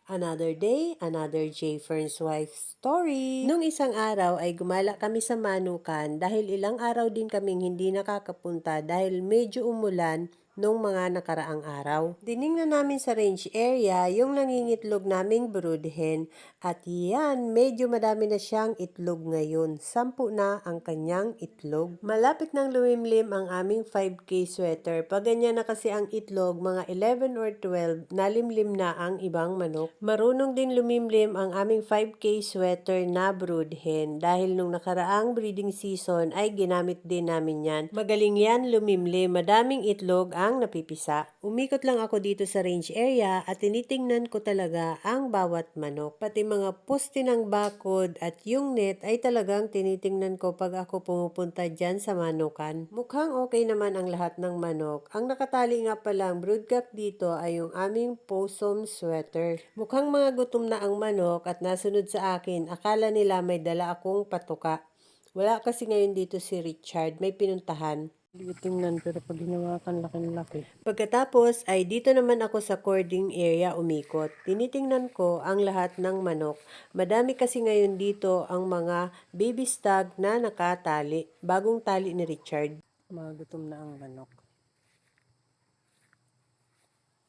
Another day, another J. Fern's wife story. Nung isang araw ay gumala kami sa Manukan dahil ilang araw din kaming hindi nakakapunta dahil medyo umulan nung mga nakaraang araw. Diningnan namin sa range area yung nangingitlog naming brood hen at yan, medyo madami na siyang itlog ngayon. 10 na ang kanyang itlog. Malapit nang lumimlim ang aming 5K sweater. Pag ganyan na kasi ang itlog, mga 11 or 12, nalimlim na ang ibang manok. Marunong din lumimlim ang aming 5K sweater na brood hen dahil nung nakaraang breeding season ay ginamit din namin yan. Magaling yan lumimlim, madaming itlog ang napipisa. Umikot lang ako dito sa range area at tinitingnan ko talaga ang bawat manok. Pati mga poste ng bakod at yung net ay talagang tinitingnan ko pag ako pumupunta dyan sa manukan. Mukhang okay naman ang lahat ng manok. Ang nakatali nga palang broodcock dito ay yung aming possum sweater. Mukhang mga gutom na ang manok at nasunod sa akin. Akala nila may dala akong patuka. Wala kasi ngayon dito si Richard. May pinuntahan. Hindi ko tingnan pero pag hinawakan laki-laki. Pagkatapos ay dito naman ako sa cording area umikot. Tinitingnan ko ang lahat ng manok. Madami kasi ngayon dito ang mga baby stag na nakatali. Bagong tali ni Richard. Magutom na ang manok.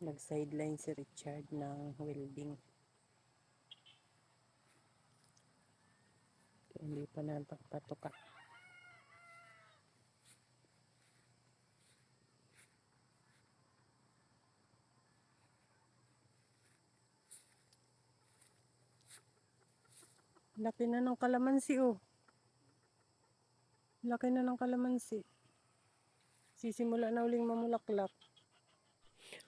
Nag-sideline si Richard ng welding. Kaya hindi pa napagpatuka. Laki na ng kalamansi oh. Laki na ng kalamansi. Sisimula na uling mamulaklak.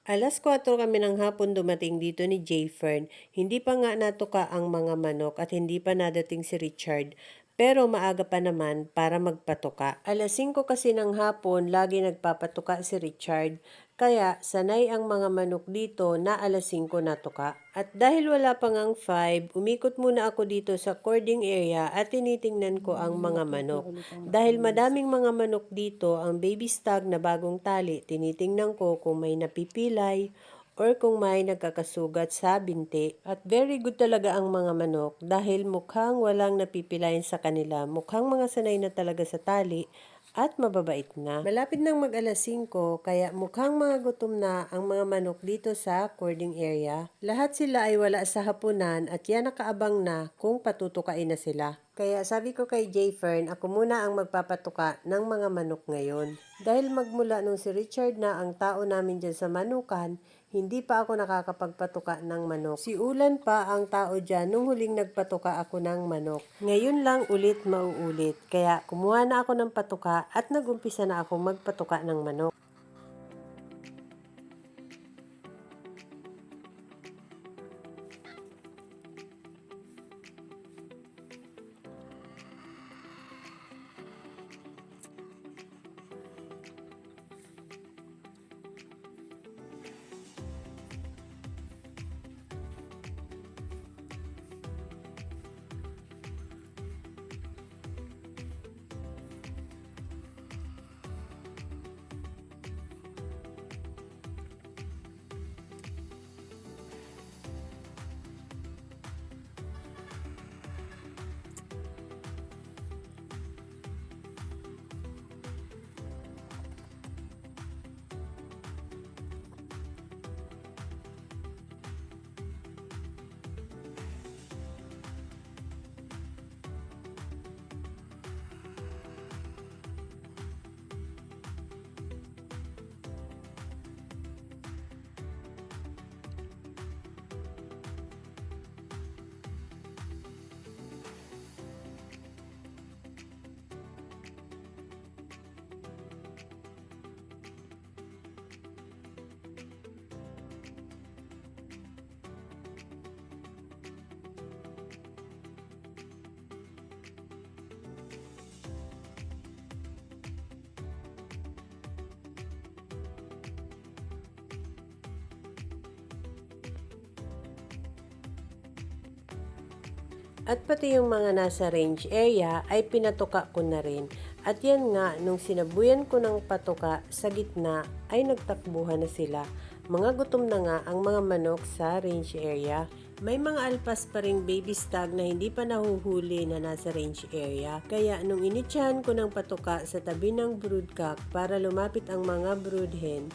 Alas 4 kami ng hapon dumating dito ni J. Fern. Hindi pa nga natuka ang mga manok at hindi pa nadating si Richard. Pero maaga pa naman para magpatuka. Alas 5 kasi ng hapon, lagi nagpapatuka si Richard. Kaya sanay ang mga manok dito na alas 5 natuka. At dahil wala pang ang 5, umikot muna ako dito sa cording area at tinitingnan ko ang mga manok. Dahil madaming mga manok dito, ang baby stag na bagong tali, tinitingnan ko kung may napipilay or kung may nagkakasugat sa binti. At very good talaga ang mga manok dahil mukhang walang napipilayan sa kanila. Mukhang mga sanay na talaga sa tali at mababait na. Malapit nang mag-alas 5, kaya mukhang mga gutom na ang mga manok dito sa cording area. Lahat sila ay wala sa hapunan at yan nakaabang na kung patutukain na sila. Kaya sabi ko kay J. Fern, ako muna ang magpapatuka ng mga manok ngayon. Dahil magmula nung si Richard na ang tao namin dyan sa manukan, hindi pa ako nakakapagpatuka ng manok. Si Ulan pa ang tao dyan nung huling nagpatuka ako ng manok. Ngayon lang ulit mauulit. Kaya kumuha na ako ng patuka at nagumpisa na ako magpatuka ng manok. At pati yung mga nasa range area ay pinatuka ko na rin. At yan nga, nung sinabuyan ko ng patuka sa gitna ay nagtakbuhan na sila. Mga gutom na nga ang mga manok sa range area. May mga alpas pa ring baby stag na hindi pa nahuhuli na nasa range area. Kaya nung initsahan ko ng patuka sa tabi ng broodcock para lumapit ang mga brood hen,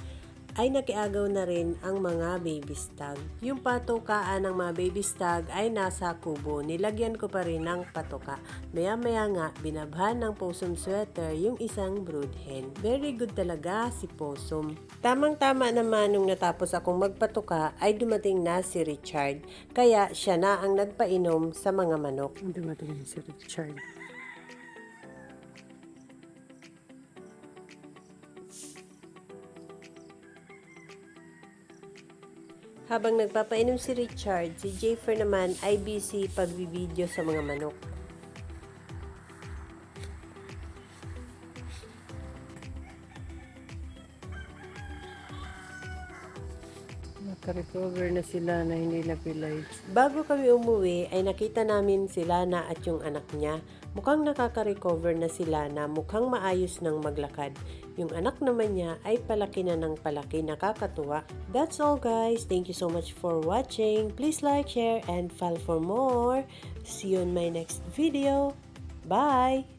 ay nakiagaw na rin ang mga baby stag. Yung patukaan ng mga baby stag ay nasa kubo. Nilagyan ko pa rin ng patuka. Maya-maya nga, binabhan ng possum sweater yung isang brood hen. Very good talaga si possum. Tamang-tama naman nung natapos akong magpatuka ay dumating na si Richard. Kaya siya na ang nagpainom sa mga manok. Dumating si Richard. Habang nagpapainom si Richard, si Jayfer naman ay busy pagbibideo sa mga manok. Naka-recover na sila na hindi na-pilay. Bago kami umuwi ay nakita namin si Lana at yung anak niya. Mukhang nakaka-recover na sila na mukhang maayos ng maglakad. Yung anak naman niya ay palaki na ng palaki, nakakatuwa. That's all guys. Thank you so much for watching. Please like, share, and follow for more. See you in my next video. Bye!